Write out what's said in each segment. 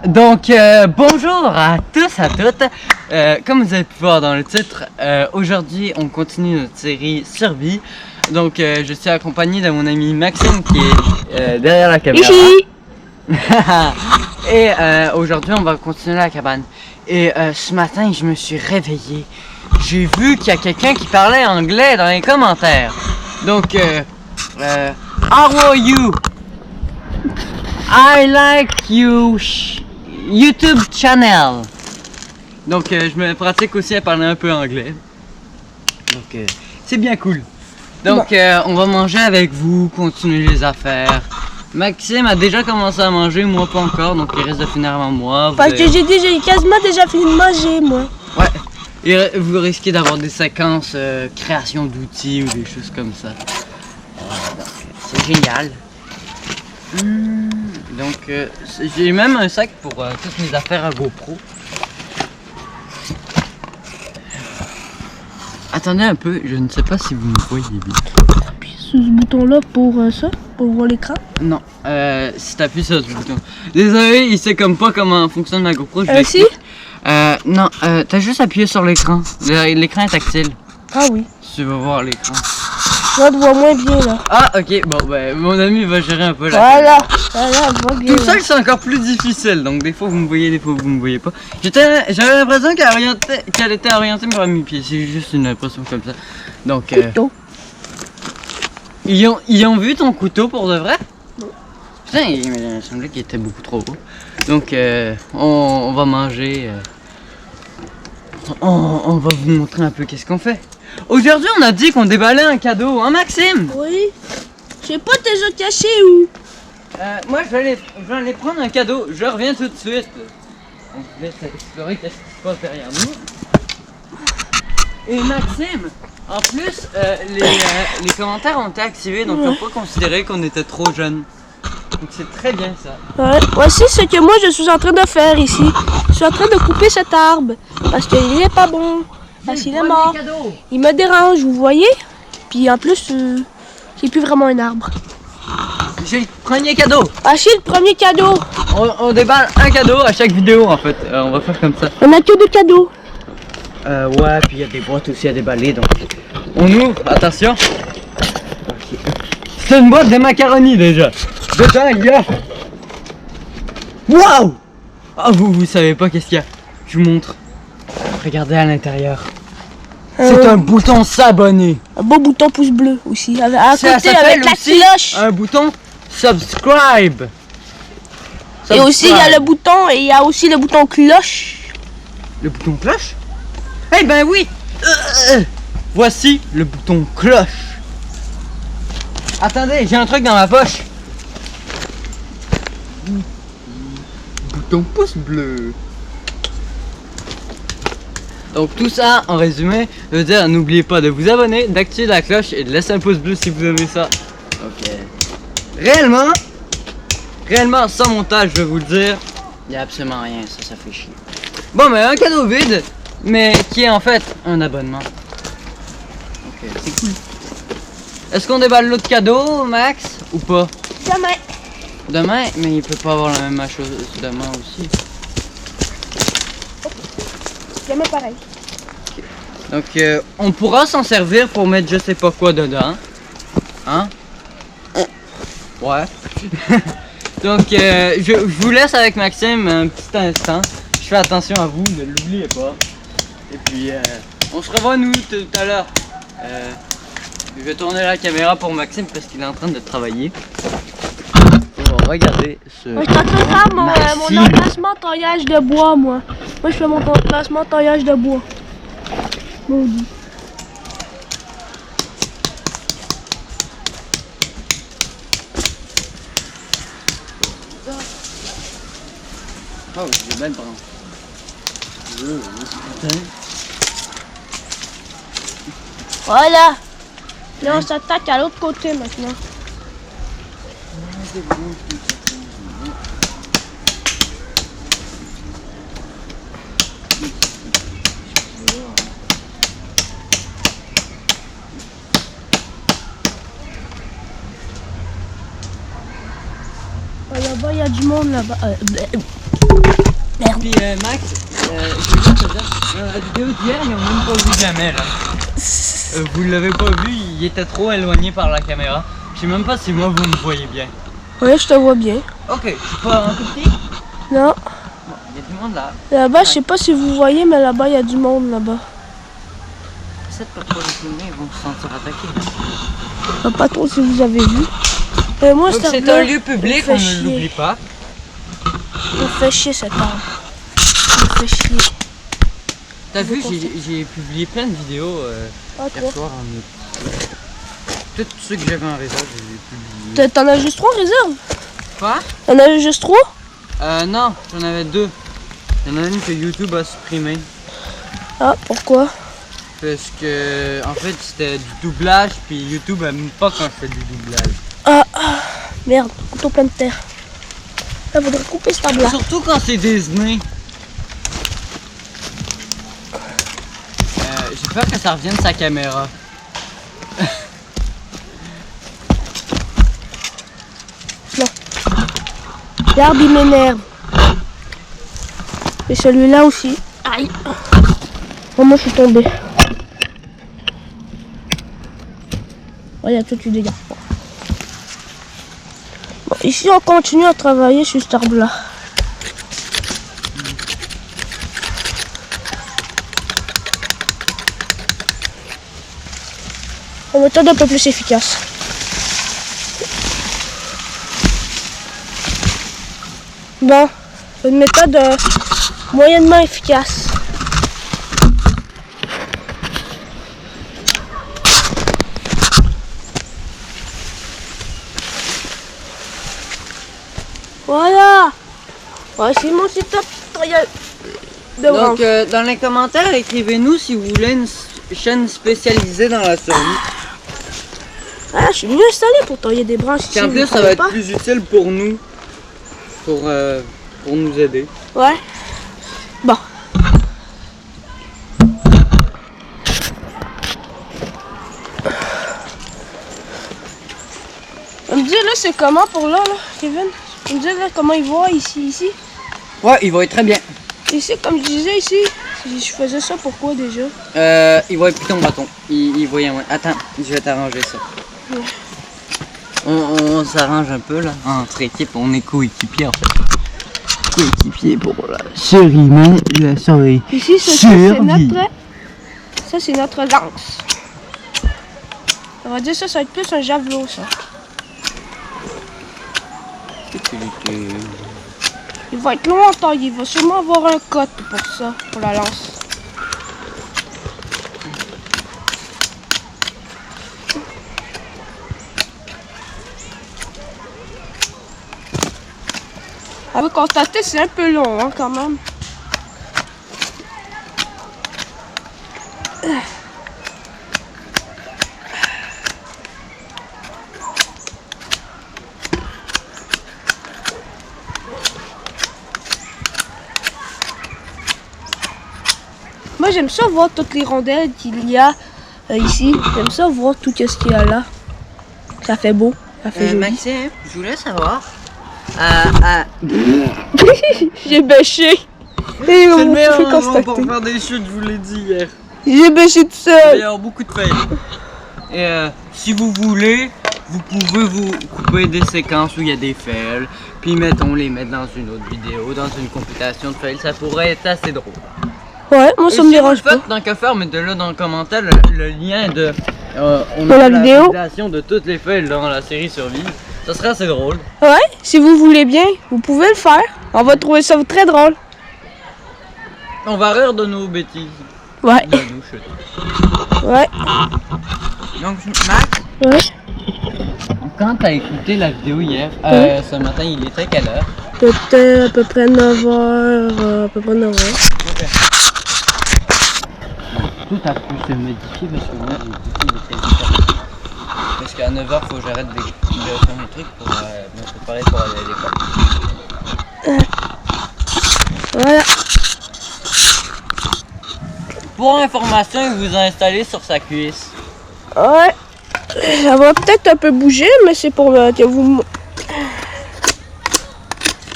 Donc, bonjour à tous, à toutes. Comme vous avez pu voir dans le titre, aujourd'hui on continue notre série Survie. Donc, je suis accompagné de mon ami Maxime qui est derrière la caméra. Ici. Et aujourd'hui on va continuer la cabane. Et ce matin je me suis réveillé. J'ai vu qu'il y a quelqu'un qui parlait anglais dans les commentaires. Donc, how are you? I like you YouTube channel. Donc je me pratique aussi à parler un peu anglais. Donc c'est bien cool. Donc on va manger avec vous, continuer les affaires. Maxime a déjà commencé à manger, moi pas encore, donc il reste de finir avant moi. Parce que j'ai quasiment déjà fini de manger, moi. Ouais. Et vous risquez d'avoir des séquences création d'outils ou des choses comme ça. C'est génial. Donc j'ai même un sac pour toutes mes affaires à GoPro. Attendez un peu, je ne sais pas si vous me voyez bien. Appuie sur ce bouton-là pour ça, pour voir l'écran. Non, si t'appuies sur ce bouton. Désolé, il sait comme pas comment fonctionne ma GoPro. Si? Non, t'as juste appuyé sur l'écran. L'écran est tactile. Ah oui. Si tu veux voir l'écran. Je te vois moins bien là. Ah ok, bon ben mon ami va gérer un peu la Voilà, je vois bien. Tout seul c'est encore plus difficile, donc des fois vous me voyez, des fois vous me voyez pas. J'avais l'impression qu'elle était orientée vers mes pieds, c'est juste une impression comme ça. Donc Couteau. ils ont vu ton couteau pour de vrai? Non. Putain, il me semblait qu'il était beaucoup trop gros. Donc on va manger. On va vous montrer un peu qu'est-ce qu'on fait. Aujourd'hui, on a dit qu'on déballait un cadeau, hein Maxime? Oui. Je sais pas tes œufs cachés où. Moi, je vais aller prendre un cadeau. Je reviens tout de suite. On se laisse explorer qu'est-ce qui se passe derrière nous. Et Maxime, en plus, les commentaires ont été activés, donc ils n'ont pas considéré qu'on était trop jeunes. Donc c'est très bien ça. Ouais. Voici ce que moi je suis en train de faire ici. Je suis en train de couper cet arbre parce qu'il est pas bon. Parce qu'il est mort. Il me dérange, vous voyez? Puis en plus, c'est plus vraiment un arbre. J'ai le premier cadeau. Ah, c'est le premier cadeau. On déballe un cadeau à chaque vidéo en fait. On va faire comme ça. On a que deux cadeaux. Ouais, puis il y a des boîtes aussi à déballer, donc on ouvre, attention. Okay. C'est une boîte de macaroni déjà. Dedans il y a... Waouh! Ah vous savez pas qu'est-ce qu'il y a. Je vous montre. Regardez à l'intérieur. C'est un bouton s'abonner. Un beau bouton pouce bleu aussi. À côté avec la cloche. Un bouton subscribe. Et aussi il y a le bouton et il y a aussi le bouton cloche. Le bouton cloche? Eh ben oui! Voici le bouton cloche. Attendez, j'ai un truc dans ma poche. Bouton pouce bleu. Donc tout ça, en résumé, veut dire n'oubliez pas de vous abonner, d'activer la cloche et de laisser un pouce bleu si vous aimez ça. Ok. Réellement, sans montage, je vais vous le dire, il n'y a absolument rien, ça fait chier. Bon, mais un cadeau vide, mais qui est en fait un abonnement. Ok, c'est cool. Est-ce qu'on déballe l'autre cadeau, Max, ou pas? Demain. Demain, mais il peut pas avoir la même chose demain aussi. Demain pareil. Donc on pourra s'en servir pour mettre je sais pas quoi dedans. Hein? Ouais. Donc je vous laisse avec Maxime un petit instant. Je fais attention à vous, ne l'oubliez pas. Et puis on se revoit nous tout à l'heure. Je vais tourner la caméra pour Maxime parce qu'il est en train de travailler. On va regarder ce... Moi je suis en train de faire mon emplacement taillage de bois, moi. Moi je fais mon emplacement taillage de bois. Maudit. Oh, j'ai bien le prendre. Voilà. Là on s'attaque à l'autre côté maintenant. Là-bas, il y a du monde là-bas. Merde. Puis Max, je veux juste te dire, dans la vidéo d'hier, ils n'ont même pas vu jamais là. Vous l'avez pas vu, il était trop éloigné par la caméra. Je sais même pas si moi vous me voyez bien. Ouais, je te vois bien. Ok, je suis pas un tout petit. Non. Bon, il y a du monde là. Là-bas, je sais pas si vous voyez, mais là-bas, il y a du monde là-bas. Cette parfois les filmer, ils vont se sentir attaqués. Je sais pas trop si vous avez vu. Moi, Donc cet c'est arbre-là, un lieu public, il me on fait ne chier. l'oublie pas. Il me fait chier cet arbre. Il me fait chier. T'as vu, Je j'ai publié plein de vidéos Ah, hier toi. soir en août. Tous ceux que j'avais en réserve, je les ai publiés. T'en as juste 3 réserves? Quoi? T'en as juste 3? Non, j'en avais 2. Il y en a une que YouTube a supprimée. Ah, pourquoi? Parce que, en fait, c'était du doublage, puis YouTube aime pas quand je fais du doublage. Ah, merde, couteau plein de terre. Là, faudrait couper cet arbre-là. Surtout quand c'est Disney. J'ai peur que ça revienne sa caméra. L'arbre, il m'énerve. Et celui-là aussi. Aïe. Oh, moi, je suis tombée. Regarde, toi, tu dégages pas. Bon, ici, on continue à travailler sur cet arbre-là. Une méthode un peu plus efficace. Bon, une méthode moyennement efficace. Voilà. Voici mon setup tutoriel de branche. Donc, dans les commentaires, écrivez-nous si vous voulez une chaîne spécialisée dans la survie. Ah, je suis mieux installé pour tailler des branches ici. Puis en vous plus, ça trouvez va être pas? plus utile pour nous, pour nous aider. Ouais. Bon. On me dit là, c'est comment pour là, Kevin? On me dit là, comment il voit ici? Ouais, il va être très bien. Ici, comme je disais ici, si je faisais ça, pourquoi déjà? Il va être plus ton bâton. Il va y avoir. Attends, je vais t'arranger ça. Ouais. On s'arrange un peu là. Entre équipes, on est coéquipiers en fait. Coéquipiers pour la survie, la survie. Ici, c'est notre... Ça, c'est notre lance. On va dire ça, ça va être plus un javelot, ça. Il va être long à tailler, il va sûrement avoir un cote pour ça, pour la lance. On va constater, c'est un peu long hein, quand même. Moi j'aime ça voir toutes les rondelles qu'il y a ici. J'aime ça voir tout ce qu'il y a là. Ça fait beau, ça fait joli. Maxime, je voulais savoir. J'ai bêché. C'est le meilleur moment pour faire des chutes, je vous l'ai dit hier. J'ai bêché tout Il va seul. y avoir beaucoup de fails. Et si vous voulez, vous pouvez vous couper des séquences où il y a des fails, puis mettons les mettre dans une autre vidéo, dans une compilation de fails, ça pourrait être assez drôle. Ouais, moi ça me dérange pas. Tant qu'à faire, mettez-le dans le commentaire le lien de on Pour a la fait vidéo. compilation de toutes les fails dans la série Survie. Ça serait assez drôle. Ouais, si vous voulez bien, vous pouvez le faire. On va trouver ça très drôle. On va rire de nos bêtises. Ouais. De nos chutes. Ouais. Donc Max, Ouais. quand t'as écouté la vidéo hier, ce matin il était quelle heure? Peut-être à peu près 9h. À peu près 9h. Ok. Tout a pu se modifier parce que moi j'ai dit qu'il était différent. Parce qu'à 9h faut que j'arrête de faire mes trucs pour me préparer pour aller à l'école. Voilà. Pour information, il vous a installé sur sa cuisse. Ouais. Ça va peut-être un peu bouger, mais c'est pour que vous...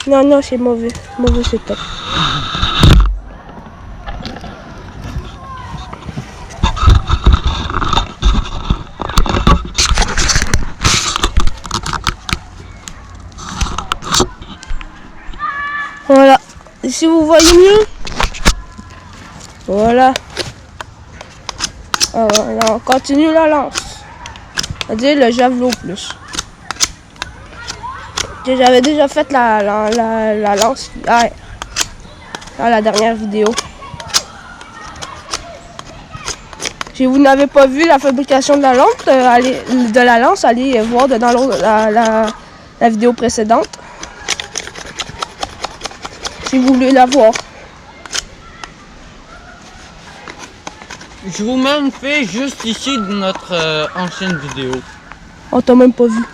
Non, c'est mauvais. Mauvais setup. si vous voyez mieux. Voilà. Alors, là, on continue la lance. C'est-à-dire le javelot plus. J'avais déjà fait la lance hier. Dans la dernière vidéo. Si vous n'avez pas vu la fabrication de la lance, allez voir dans la vidéo précédente. Si vous voulez la voir. Je vous mets une fille juste ici de notre ancienne vidéo. On t'a même pas vu.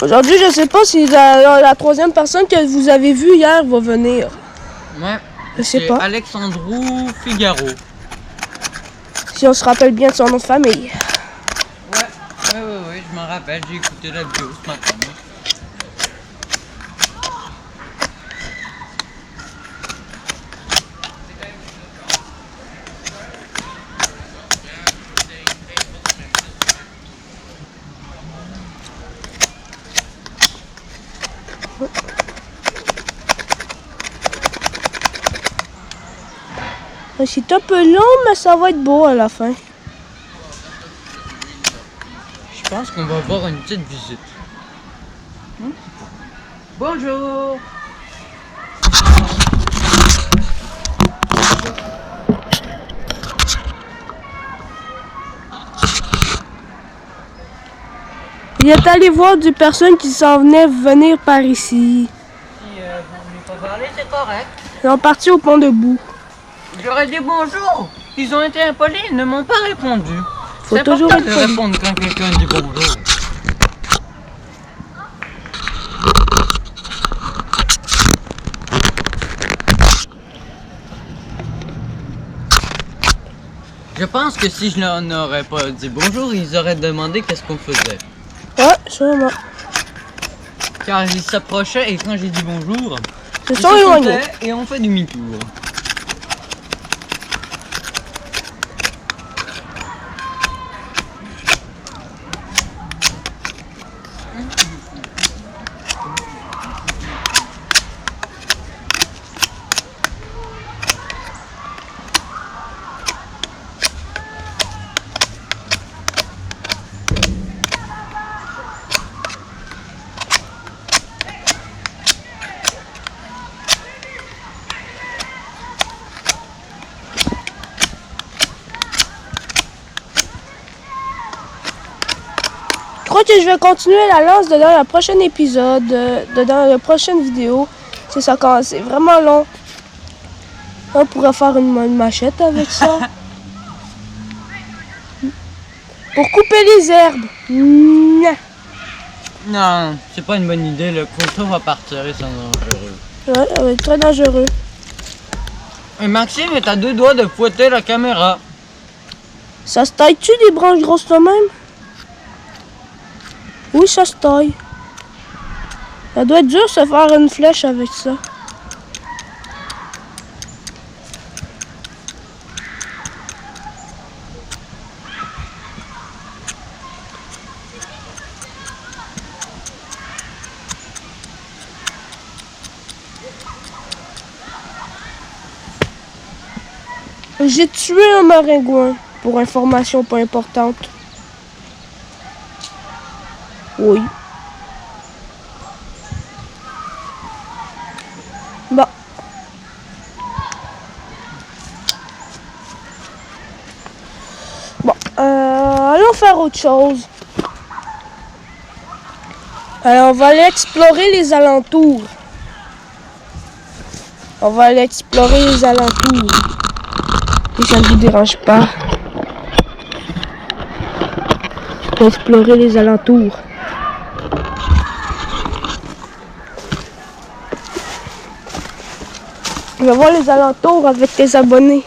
Aujourd'hui, je sais pas si la troisième personne que vous avez vue hier va venir. Ouais. Je sais pas. Alexandrou Figaro. Si on se rappelle bien de son nom de famille. Ouais, je m'en rappelle, j'ai écouté la vidéo ce matin. C'est un peu long, mais ça va être beau à la fin. Je pense qu'on va avoir une petite visite. Bonjour. Il est allé voir des personnes qui s'en venaient venir par ici. Si vous voulez pas parler, c'est correct. Ils sont partis au pont debout. J'aurais dit bonjour. Ils ont été impolis, ils ne m'ont pas répondu. Faut c'est toujours important de être poli. répondre quand quelqu'un dit bonjour. Je pense que si je leur n'aurais pas dit bonjour, ils auraient demandé qu'est-ce qu'on faisait. Ouais, sûrement. Car ils s'approchaient et quand j'ai dit bonjour, Ils ils sont éloignés. sautaient et on fait demi-tour. Je crois que je vais continuer la lance dans le prochain épisode, dans la prochaine vidéo. C'est ça, quand c'est vraiment long. On pourrait faire une machette avec ça. Pour couper les herbes. Nya. Non, c'est pas une bonne idée, le couteau va partir et c'est dangereux. Ouais, ça va être très dangereux. Et Maxime est à 2 doigts de fouetter la caméra. Ça se taille-tu des branches grosses de même? Oui, ça se taille. Ça doit être dur de se faire une flèche avec ça. J'ai tué un maringouin, pour information pas importante. Oui. Bon. Bon, allons faire autre chose. Alors, on va aller explorer les alentours. On va aller explorer les alentours. Si ça ne vous dérange pas. On va explorer les alentours. On va voir les alentours avec tes abonnés.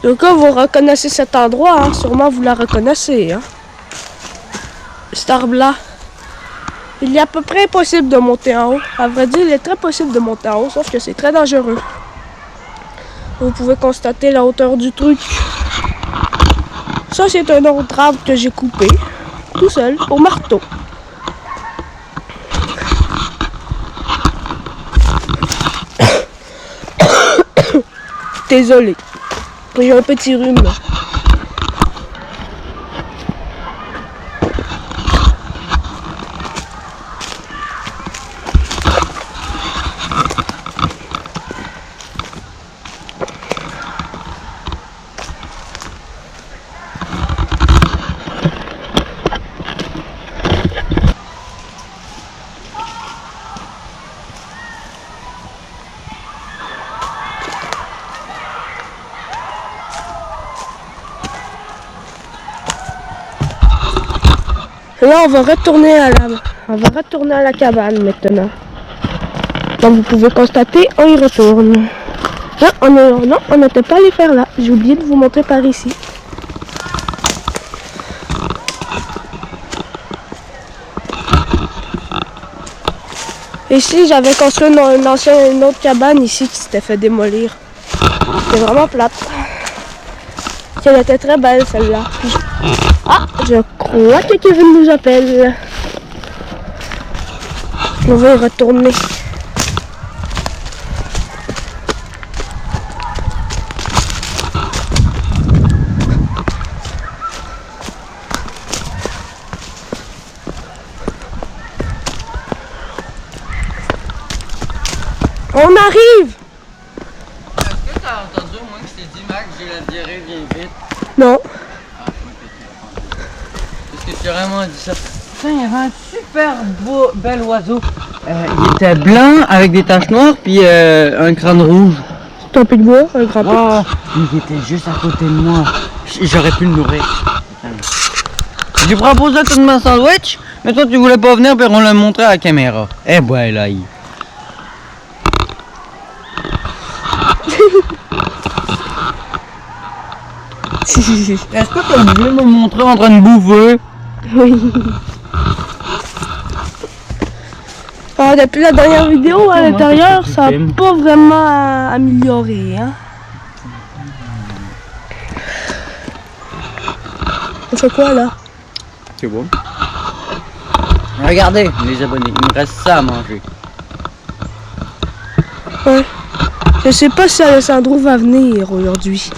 Donc là, vous reconnaissez cet endroit, hein. Sûrement vous la reconnaissez. Hein. Cet arbre-là. Il est à peu près impossible de monter en haut. À vrai dire, il est très possible de monter en haut, sauf que c'est très dangereux. Vous pouvez constater la hauteur du truc. Ça, c'est un autre arbre que j'ai coupé, tout seul, au marteau. Désolé, j'ai un petit rhume. Là, on va retourner à la cabane maintenant. Comme vous pouvez constater, on y retourne. Ah, non, on n'était pas allé faire là. J'ai oublié de vous montrer par ici. Ici, j'avais construit une autre cabane ici qui s'était fait démolir. C'était vraiment plate. Elle était très belle celle-là. Ah, je crois que Kevin nous appelle. On va y retourner. On arrive! Est-ce que t'as entendu au moins que je t'ai dit, Max, j'ai la diarrhée, viens vite? Non. Ah, je m'inquiète. Est-ce que tu as vraiment dit ça? Putain, il y avait un super beau, bel oiseau. Il était blanc avec des taches noires puis un crâne rouge. C'est un peu de bois, un grand peu. Wow, il était juste à côté de moi. J'aurais pu le nourrir. J'ai proposé tout de ma sandwich, mais toi tu voulais pas venir puis on l'a montré à la caméra. Eh ben là, il... Est-ce que tu voulu me montrer en train de bouffer? Oui. Alors, depuis la dernière vidéo à l'intérieur, ça n'a pas vraiment amélioré. Hein? On fait quoi là? C'est bon. Regardez les abonnés, il me reste ça à manger. Ouais. Je sais pas si Alessandro va venir aujourd'hui.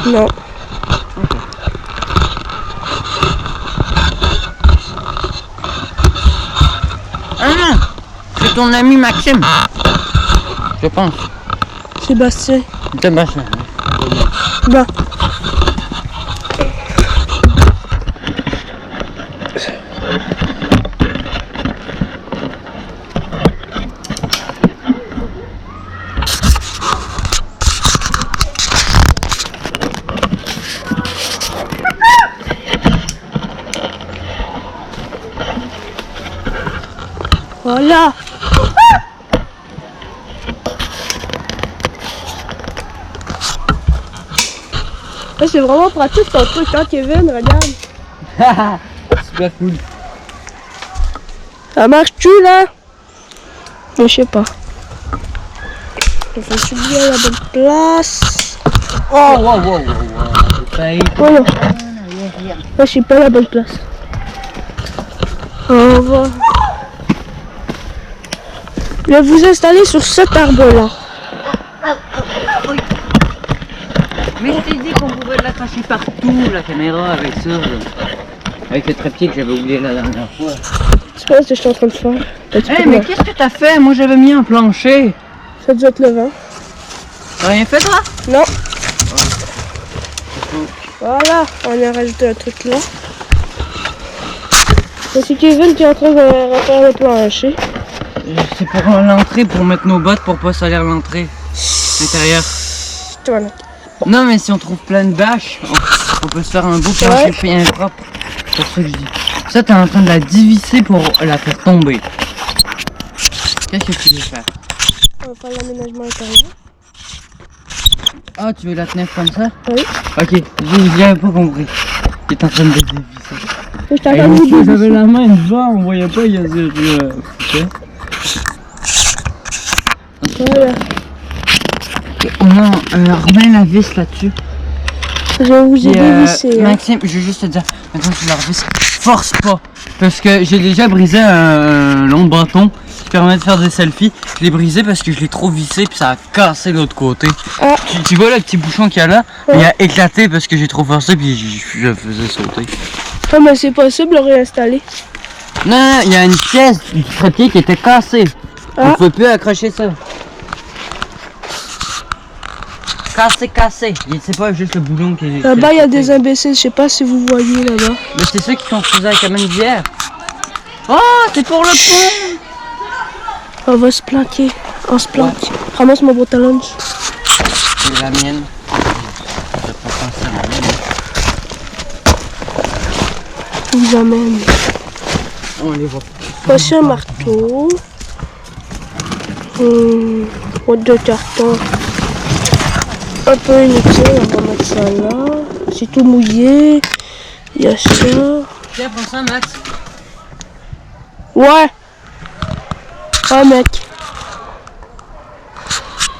Non. Ah, c'est ton ami Maxime. Je pense. Sébastien. Sébastien. Bon. Voilà. C'est vraiment pratique ton truc, hein, Kevin, regarde. Super cool. Ça marche-tu là? Je sais pas. Je suis bien à la bonne place. Oh, wow. Oh non. Là, je suis pas à la bonne place. On va. Je vais vous installer sur cet arbre-là. Mais je t'ai dit qu'on pouvait l'attacher partout, la caméra, avec ça. Avec le trépied que j'avais oublié la dernière fois. C'est pas ce que je suis en train de faire. Hey, mais qu'est-ce que t'as fait? Moi, j'avais mis un plancher. Ça doit être le vent. T'as rien fait, toi? Non. Voilà, on a rajouté un truc là. C'est Kevin qui est en train de refaire le plancher. C'est pour l'entrée, pour mettre nos bottes pour pas salir l'entrée. L'intérieur. Voilà. Non, mais si on trouve plein de bâches, on peut se faire un beau plancher bien propre. C'est pour ça que je dis. Ça, t'es en train de la divisser pour la faire tomber. Qu'est-ce que tu veux faire? On va faire l'aménagement intérieur. Ah, tu veux la tenir comme ça? Oui. Ok, j'ai pas compris. Il est en train de dévisser. Je t'entends vous J'avais la main devant, on voyait pas, il y a zéro. Voilà. Non, remets la vis là-dessus. Je vais vous ai dévissé. Maxime, je veux juste te dire, maintenant que je la revis, force pas. Parce que j'ai déjà brisé un long bâton qui permet de faire des selfies. Je l'ai brisé parce que je l'ai trop vissé puis ça a cassé de l'autre côté. Ah. Tu vois le petit bouchon qu'il y a là? Ouais. Il a éclaté parce que j'ai trop forcé puis je le faisais sauter. Ah, mais c'est possible de le réinstaller. Non, il y a une pièce du trépied qui était cassée. On ne Ah. peut plus accrocher ça. Cassé. C'est pas juste le boulon qui est. Là-bas, il y a des imbéciles. Je sais pas si vous voyez là-bas. Mais c'est ceux qui construisaient avec la même d'hier. Oh, c'est pour le pont. On va se planquer. On se planque. Ramasse mon boîte à lunch. C'est la mienne. Je vais pas penser à la mienne. Je vous emmène. On les voit. Voici un marteau. Boîte de carton. Un peu inutile, on va mettre ça là. C'est tout mouillé. Il y a ça. Tiens, prends ça, Max. Ouais. Ouais, mec.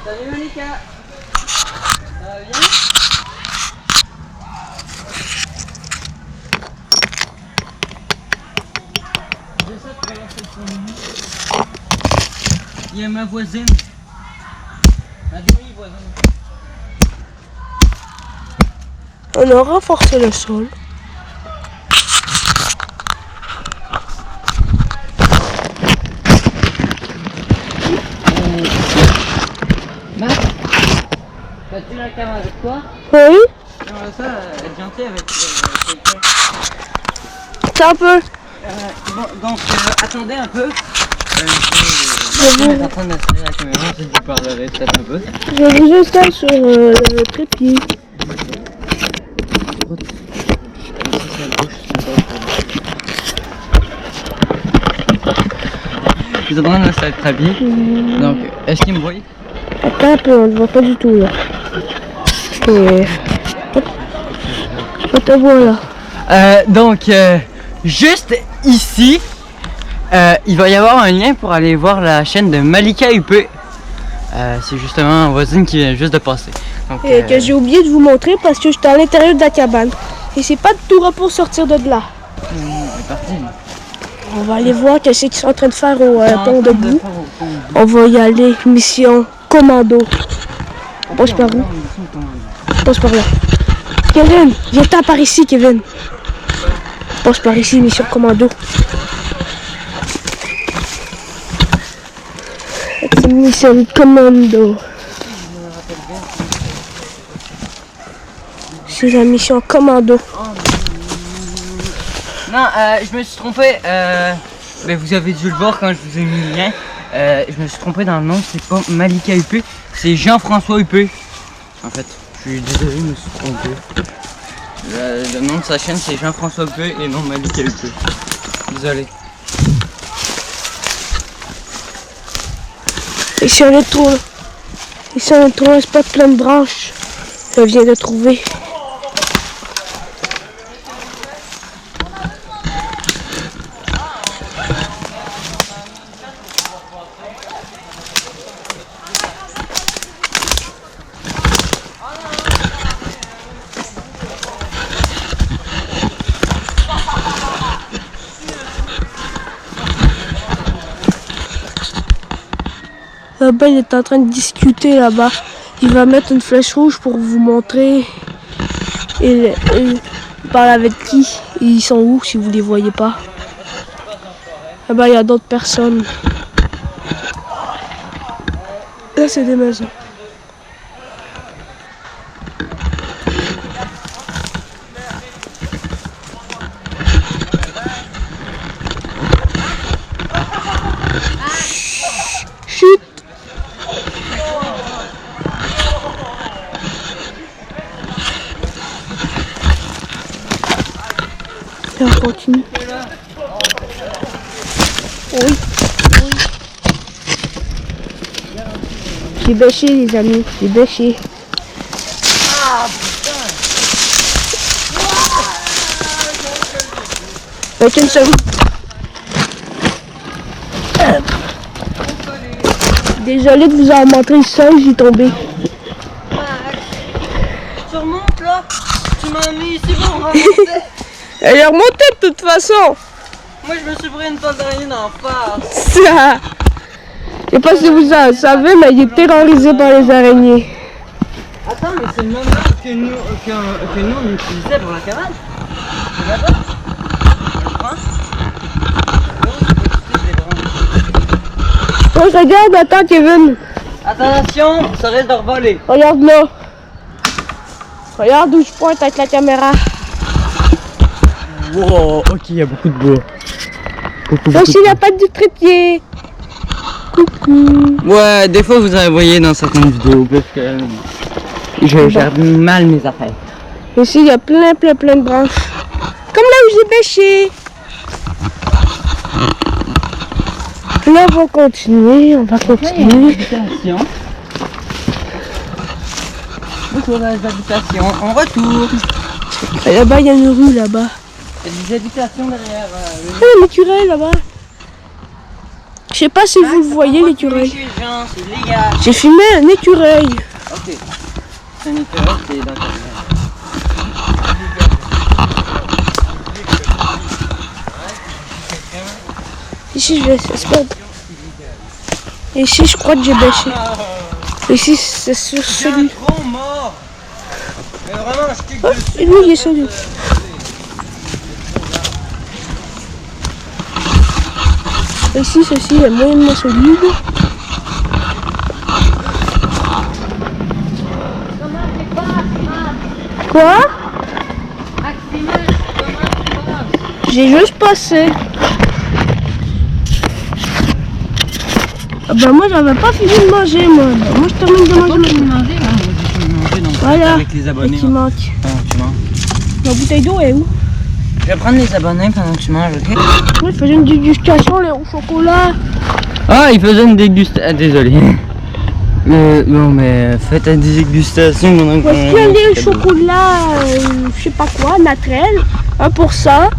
Salut, Monica. Ça va bien? Il y a ma voisine. Ma demi-voisine. On a renforcé le sol. Max, as-tu la caméra avec toi? Oui. J'aimerais ça être gentil avec quelqu'un. C'est un peu. Bon, donc, attendez un peu. Je est en train d'installer la caméra, je vous parlerai peut-être un peu. Je vous installe sur le trépied. Je suis en train d'installer le trépied. Donc, est-ce qu'il me voit? Attends un peu, on ne voit pas du tout là. Et... On te voit là. Donc, juste ici, il va y avoir un lien pour aller voir la chaîne de Malika UP. C'est justement une voisine qui vient juste de passer. Donc, Et que j'ai oublié de vous montrer parce que j'étais à l'intérieur de la cabane. Et c'est pas de tout repos sortir de là. c'est parti. On va aller voir qu'est-ce qu'ils sont en train de faire au pont debout. On va y aller, mission commando. On passe par où? On passe par là. Kevin, viens-t'en par ici, Kevin. On passe par ici, mission commando. C'est mission commando. C'est la mission commando. Non, je me suis trompé. Mais vous avez dû le voir quand je vous ai mis le lien. Je me suis trompé dans le nom, c'est pas Malika UP, c'est Jean-François UP. En fait, je suis désolé, je me suis trompé. Le nom de sa chaîne c'est Jean-François UP et non Malika UP. Désolé. Ici on est trouvé un spot plein de branches. Je viens de trouver. Là-bas, il est en train de discuter là-bas. Il va mettre une flèche rouge pour vous montrer. Et il parle avec qui? Ils sont où si vous les voyez pas? Là-bas, il y a d'autres personnes. Là, c'est des maisons. Chut! Et on continue. Oui. J'ai bêché les amis, j'ai bêché. Ah putain. Avec une seconde. Désolé de vous en montrer ça, j'ai tombé. Tu remontes là. Tu m'as mis ici pour remonter. Elle est remontée de toute façon. Moi je me suis pris une toile d'araignée d'en face. Ça. Je sais pas si vous en savez, mais il est terrorisé par les araignées. Attends, mais c'est le même arbre que nous on utilisait pour la cabane. C'est là-bas. Oh, regarde, attends Kevin. Attention, ça risque de revoler. Regarde là. Regarde où je pointe avec la caméra. Wow, ok, il y a beaucoup de bois. Là aussi la patte du trépied. Coucou. Ouais, des fois vous avez voyé dans certaines vidéos parce que je gère mal mes affaires. Ici il y a plein de branches. Comme là où j'ai bêché. Là on va continuer, Habitation. Beaucoup d'habitations. On retourne. Et là-bas il y a une rue là-bas. Il y a des habitations derrière. Ah, l'écureuil là-bas. Je sais pas si vous le voyez l'écureuil. C'est légal. J'ai filmé un écureuil. Ok. C'est un écureuil, c'est dans ta main. Ici je vais espérer. Ici je crois que j'ai bêché. Ici c'est sur celui. Trop mort. Mais vraiment, je clique Oh, dessus. et lui il est celui. Ici ceci est moyennement solide. Quoi? J'ai juste passé. Ah bah moi j'avais pas fini de manger moi. Bah, moi je termine de manger. Voilà. Avec les abonnés. Et qui manque. Pendant que tu manges. La bouteille d'eau est où? Je vais prendre les abonnés pendant que tu manges, ok? Moi je faisais une dégustation là, au chocolat. Ah, il faisait une dégustation. Ah, désolé. Non, mais faites une dégustation pendant que Voici un lait au chocolat, je sais pas quoi, naturel, 1%.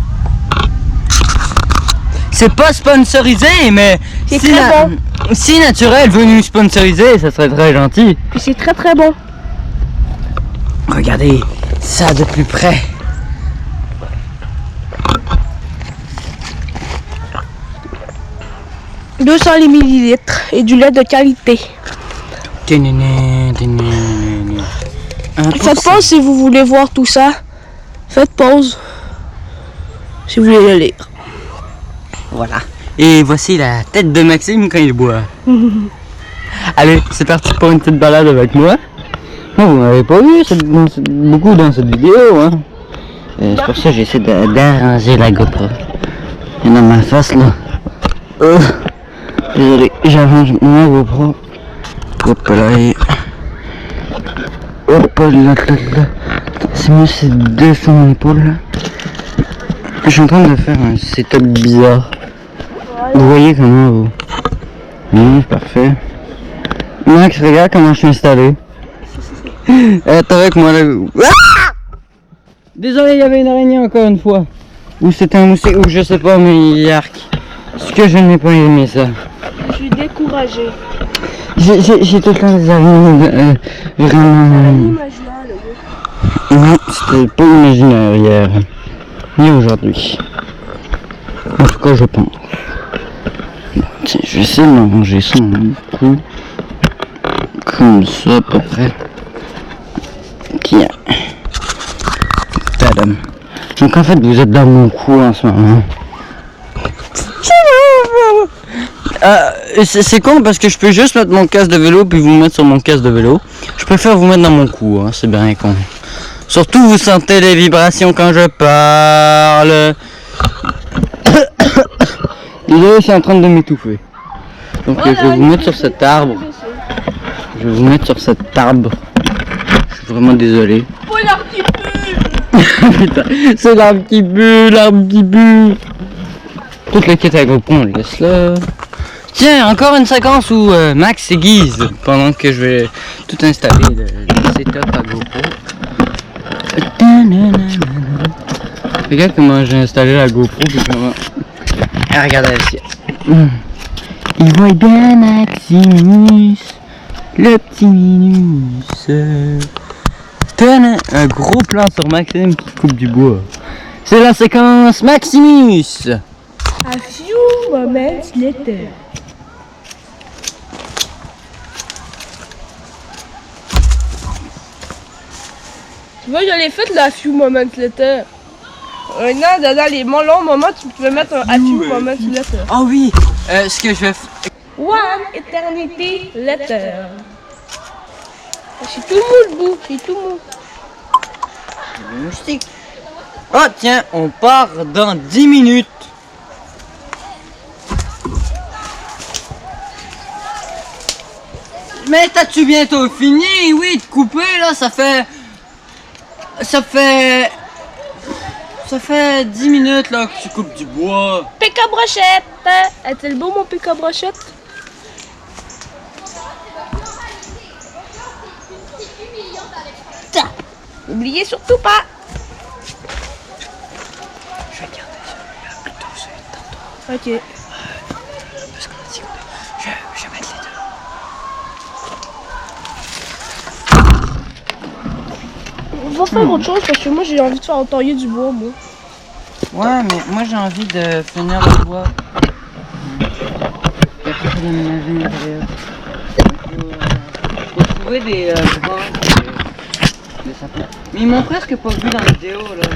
C'est pas sponsorisé, mais C'est si, très bon. si Naturel veut nous sponsoriser, ça serait très gentil. Puis c'est très très bon. Regardez ça de plus près. « 200 millilitres et du lait de qualité. Faites pause si vous voulez voir tout ça. Faites pause si vous voulez le lire. Voilà. Et voici la tête de Maxime quand il boit. Allez, c'est parti pour une petite balade avec moi. Oh, vous m'avez pas vu beaucoup dans cette vidéo, hein. C'est pour ça que j'essaie d'arranger la GoPro. Et dans ma face là. Désolé, j'arrange ma GoPro. Hop là et... Hop là. C'est mieux, c'est deux sur mon épaule là. Je suis en train de faire un setup bizarre. Vous voyez comment vous... Oui, parfait. Max, regarde comment je suis installé. Attends avec moi là. Ah! Désolé, il y avait une araignée encore une fois. Ou c'était un moustique, ou je sais pas, mais yark. Est-ce que je n'ai pas aimé ça? Je suis découragé. J'ai tout le temps des araignées vraiment... Imaginaire, le gars. Non, c'était pas imaginaire hier. Ni aujourd'hui. En tout cas, je pense. Bon, tiens, je vais essayer de manger ça en coup. Comme ça, à peu près. Tiens. Tadam. Donc en fait, vous êtes dans mon cou en ce moment. C'est con parce que je peux juste mettre mon casque de vélo puis vous mettre sur mon casque de vélo. Je préfère vous mettre dans mon cou, hein, c'est bien con. Surtout vous sentez les vibrations quand je parle. Désolé, je suis en train de m'étouffer. Donc je vais vous mettre sur cet arbre. Je vais vous mettre sur cet arbre. Je suis vraiment désolé. Oh, l'arbre qui pue! Putain, c'est l'arbre qui pue, l'arbre qui pue. Toute la quête à gros points, on le laisse là. Tiens, encore une séquence où Max s'aiguise pendant que je vais tout installer le setup à GoPro. Regarde comment j'ai installé la GoPro puis comment... Ah, regardez ici. Il voit bien Maximus, le petit Minus. Un gros plan sur Maxime qui coupe du bois. C'est la séquence Maximus. A few moments later. Tu vois, je l'ai fait la few moments later. Maintenant, dans les longs moments, tu peux mettre un a few moments later. Ah oui, ce que je vais faire. One eternity later. C'est tout mou le bout, c'est tout mou. Oh tiens, on part dans 10 minutes. Mais t'as-tu bientôt fini? Oui, de couper là, ça fait 10 minutes là que tu coupes du bois. Pick à brochette. Est-il beau mon pick à brochette? Tiens, n'oubliez surtout pas. Je vais garder celui-là plutôt celui tantôt. Ok. Parce qu'on a dit je vais mettre les deux. On va faire autre chose parce que moi j'ai envie de faire entailler du bois, moi. Ouais, mais moi j'ai envie de finir le bois. Et après d'aménager l'intérieur. Faut trouver des branches de sapin. Mais ils m'ont presque pas vu dans la vidéo là.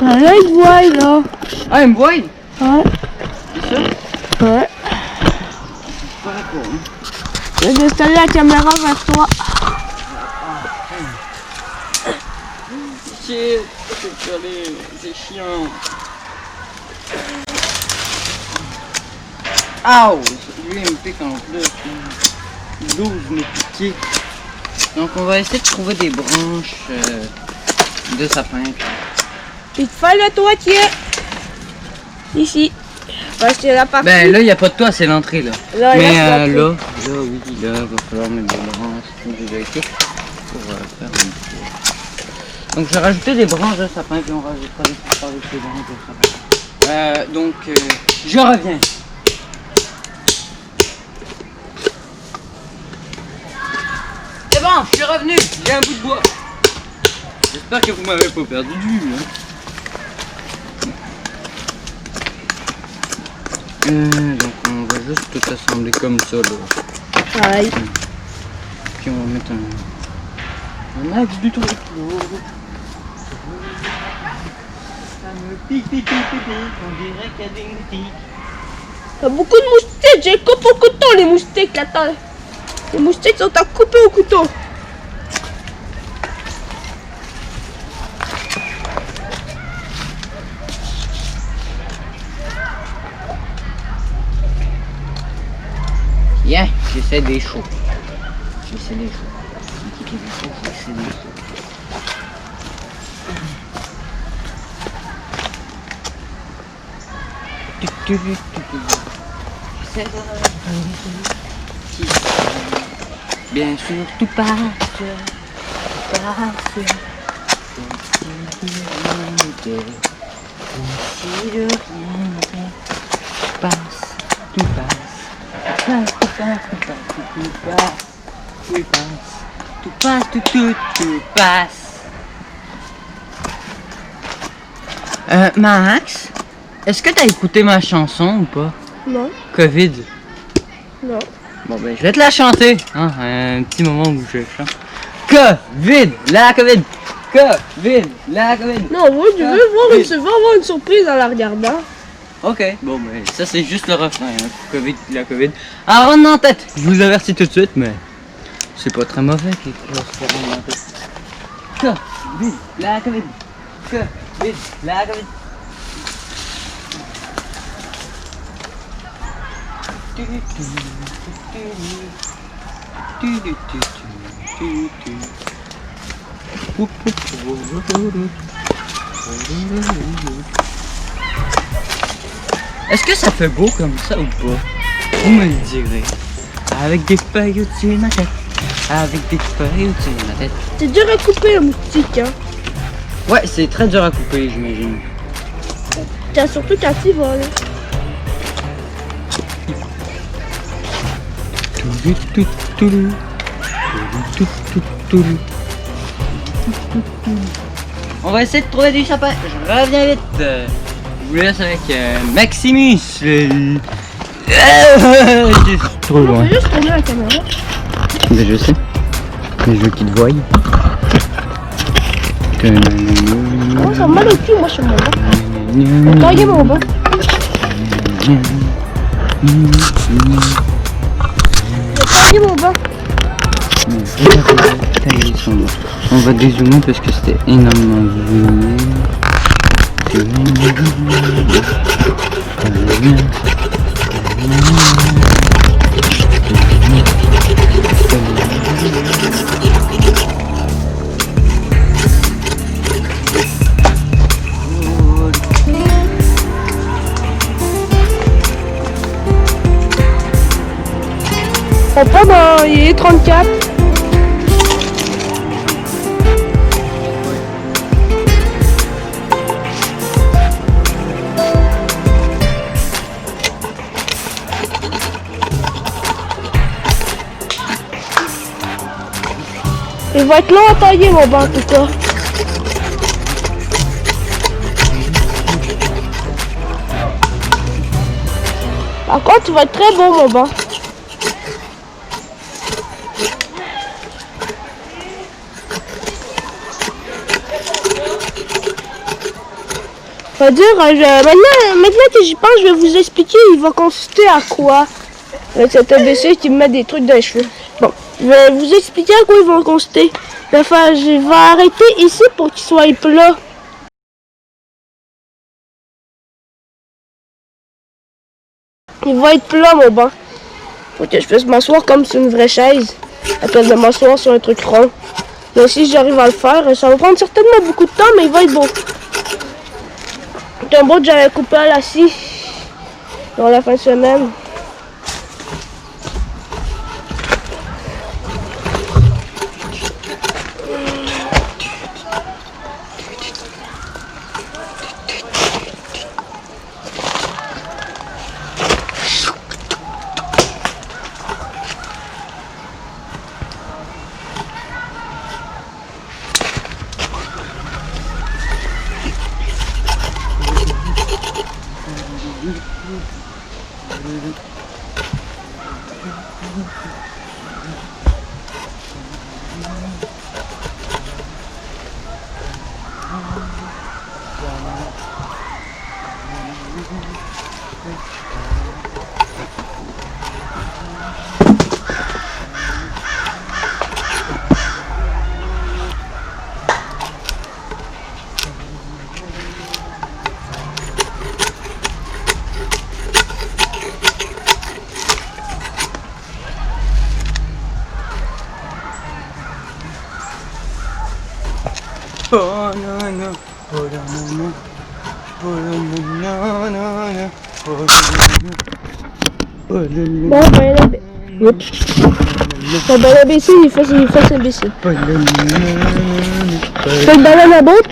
Ah là, il voit là. Ah, ils me voient? Ouais. C'est ça? Ouais. C'est pas cool. Je vais installer la caméra vers toi. Shit, c'est chiant. Aouh! Lui il me pique en plus. 12 me piqué. Donc on va essayer de trouver des branches de sapin. Il te fait le toitier. Ici. Parce que la partie. Ben là il n'y a pas de toit, c'est l'entrée là. Là, Mais là, là, oui, là, il va falloir mettre des branches. J'ai vérifié pour faire un petit peu. Donc j'ai rajouté des branches de sapin puis on rajoutera des par-dessus branches de sapin. Donc je reviens. C'est bon, je suis revenu, j'ai un bout de bois. J'espère que vous m'avez pas perdu de vue. Donc on va juste tout assembler comme ça là. Pareil. Puis on va mettre un axe du truc. Ça me pique, on dirait qu'il y a des moustiques. T'as beaucoup de moustiques, j'ai coupé au couteau les moustiques là-dedans. Les moustiques sont à couper au couteau. Yeah, j'essaie des chauds. J'essaie des chauds. J'essaie des chauds. Bien sûr, tout passe. Tout passe. Comme si de rien n'était. Comme si de rien n'était. Tout passe. Tout passe. Tout passe. Tout passe. Tout passe. Tout passe. Tout passe. Tout passe. Max, est-ce que t'as écouté ma chanson ou pas? Non. Covid. Non. Bon ben je vais te la chanter, hein, un petit moment où je chante. Covid, la Covid, Covid, la Covid. Non, moi je veux voir une surprise en la regardant. Ok, bon ben ça c'est juste le refrain, hein. Covid, la Covid. Alors on en tête, je vous avertis tout de suite, mais c'est pas très mauvais quelque chose pour rendre en tête. Covid, la Covid, Covid, la Covid. Est-ce que ça fait beau comme ça ou pas? Vous me le direz. Avec des feuilles au-dessus de ma tête. Avec des feuilles au-dessus de ma tête. C'est dur à couper un moustique, hein. Ouais, c'est très dur à couper, j'imagine. Tiens, surtout quand il vole. On va essayer de trouver du sapin. Je reviens vite. Je vous laisse avec Maximus. Trop On loin. peut juste tourner la caméra. Mais je sais. Mais je veux qu'ils te voient. Oh, ça me mal au cul, moi, sur mon banc. Taillez mon banc. Taillez mon banc. On va dézoomer parce que c'était énormément zoomé. On prend dans les 34. Il va être long à tailler mon banc en tout cas. Par contre, il va être très beau mon banc. Faut dire, maintenant que j'y pense, je vais vous expliquer, il va consister à quoi avec cet ABC qui me met des trucs dans les cheveux. Bon, je vais vous expliquer à quoi ils vont consister. Je vais arrêter ici pour qu'il soit plat. Il va être plat mon banc. Faut que je puisse m'asseoir comme sur une vraie chaise. À place de m'asseoir sur un truc rond. Mais si j'arrive à le faire, ça va prendre certainement beaucoup de temps, mais il va être beau. C'est un bout que j'avais coupé à la scie dans la fin de semaine. Bon, ben la B. Bon, ben la BC, il fait ses BC. Tu fais le banana boat?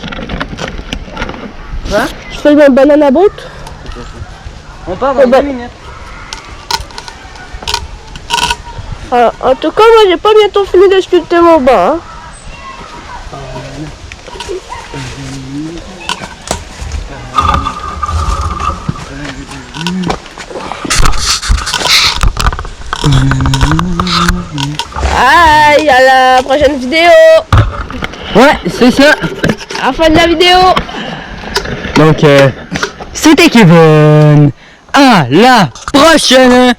Quoi? Tu fais le banana boat? On part dans 2 minutes. Alors, en tout cas, moi, j'ai pas bientôt fini de sculpter mon banc. Hein. Aïe, à la prochaine vidéo. Ouais, c'est ça. À la fin de la vidéo. Donc, c'était Kevin. À la prochaine.